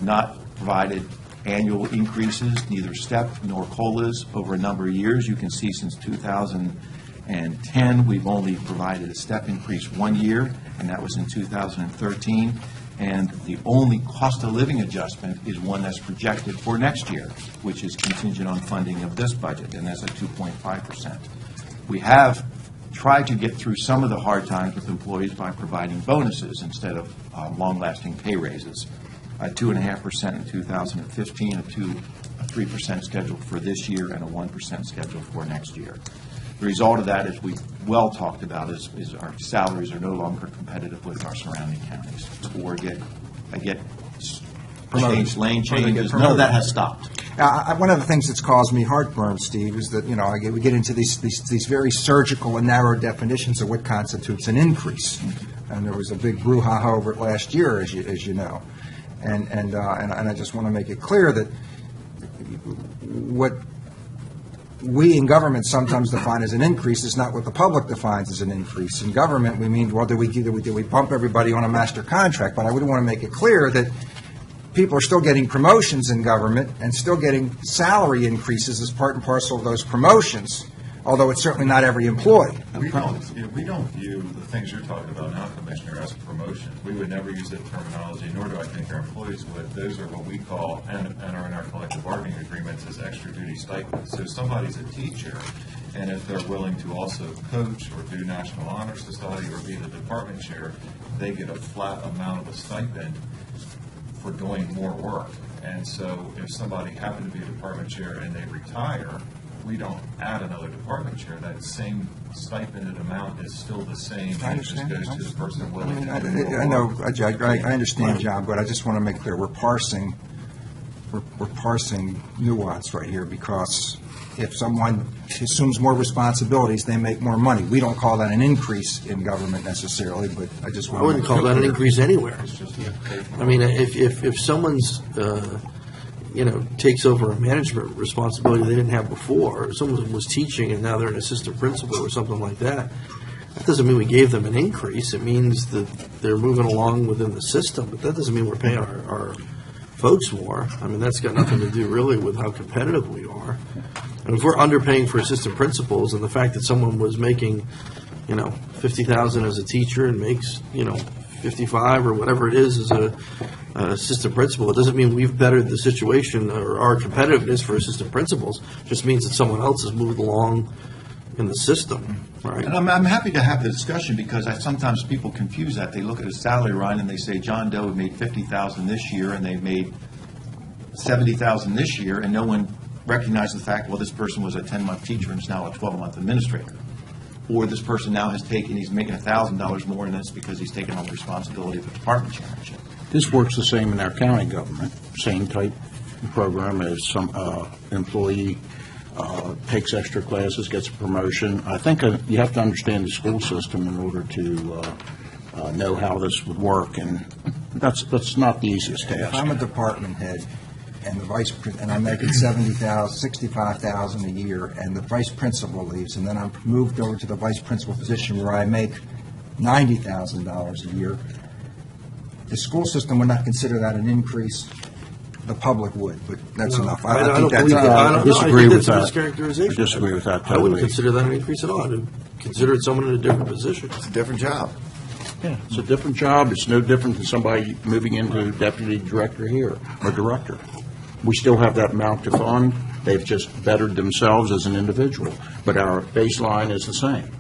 not provided annual increases, neither step nor COLAs, over a number of years. You can see since 2010, we've only provided a step increase 1 year, and that was in 2013. And the only cost of living adjustment is one that's projected for next year, which is contingent on funding of this budget, and that's at 2.5%. We have tried to get through some of the hard times with employees by providing bonuses instead of long-lasting pay raises. 2.5% in 2015, a 3% scheduled for this year, and a 1% scheduled for next year. The result of that, as we well talked about, is our salaries are no longer competitive with our surrounding counties. Or get change, lane changes. None of that has stopped. One of the things that's caused me heartburn, Steve, is that we get into these very surgical and narrow definitions of what constitutes an increase, and there was a big brouhaha over it last year, as you know, and I just want to make it clear that what we in government sometimes define as an increase is not what the public defines as an increase. In government, we mean, well, do we bump everybody on a master contract? But I would want to make it clear that people are still getting promotions in government and still getting salary increases as part and parcel of those promotions, although it's certainly not every employee. We don't view the things you're talking about now, Commissioner, as a promotion. We would never use that terminology, nor do I think our employees would. Those are what we call, and are in our collective bargaining agreements, as extra duty stipends. So if somebody's a teacher, and if they're willing to also coach or do National Honor Society or be the department chair, they get a flat amount of a stipend for doing more work. And so if somebody happened to be a department chair and they retire, we don't add another department chair. That same stipended amount is still the same. I understand. It just goes to the person willing to do more I know, work. I understand, John, but I just want to make clear we're parsing nuance right here, because if someone assumes more responsibilities, they make more money. We don't call that an increase in government necessarily, but I just want to wouldn't call that an increase anywhere. I mean, if someone's takes over a management responsibility they didn't have before, or someone was teaching and now they're an assistant principal or something like that, that doesn't mean we gave them an increase. It means that they're moving along within the system, but that doesn't mean we're paying our folks more. I mean, that's got nothing to do really with how competitive we are. And if we're underpaying for assistant principals, and the fact that someone was making, $50,000 as a teacher and makes, $55,000 or whatever it is as an assistant principal, it doesn't mean we've bettered the situation or our competitiveness for assistant principals. It just means that someone else has moved along in the system, right? And I'm happy to have the discussion, because sometimes people confuse that. They look at a salary line and they say John Doe made $50,000 this year and they made $70,000 this year, and no one recognizes the fact, well, this person was a 10-month teacher and is now a 12-month administrator. Or this person now he's making $1,000 more, and that's because he's taken on the responsibility of the department chairmanship. This works the same in our county government, same type program as some employee takes extra classes, gets a promotion. I think you have to understand the school system in order to know how this would work, and that's not the easiest task. If I'm a department head and and I'm making $65,000 a year, and the vice principal leaves, and then I'm moved over to the vice principal position where I make $90,000 a year, the school system would not consider that an increase. The public would, but that's enough. I disagree with that. Mischaracterization. I disagree with that totally. I wouldn't consider that an increase at all. I would consider it someone in a different position. It's a different job. Yeah, it's a different job. It's no different than somebody moving into deputy director here or director. We still have that amount to fund. They've just bettered themselves as an individual, but our baseline is the same.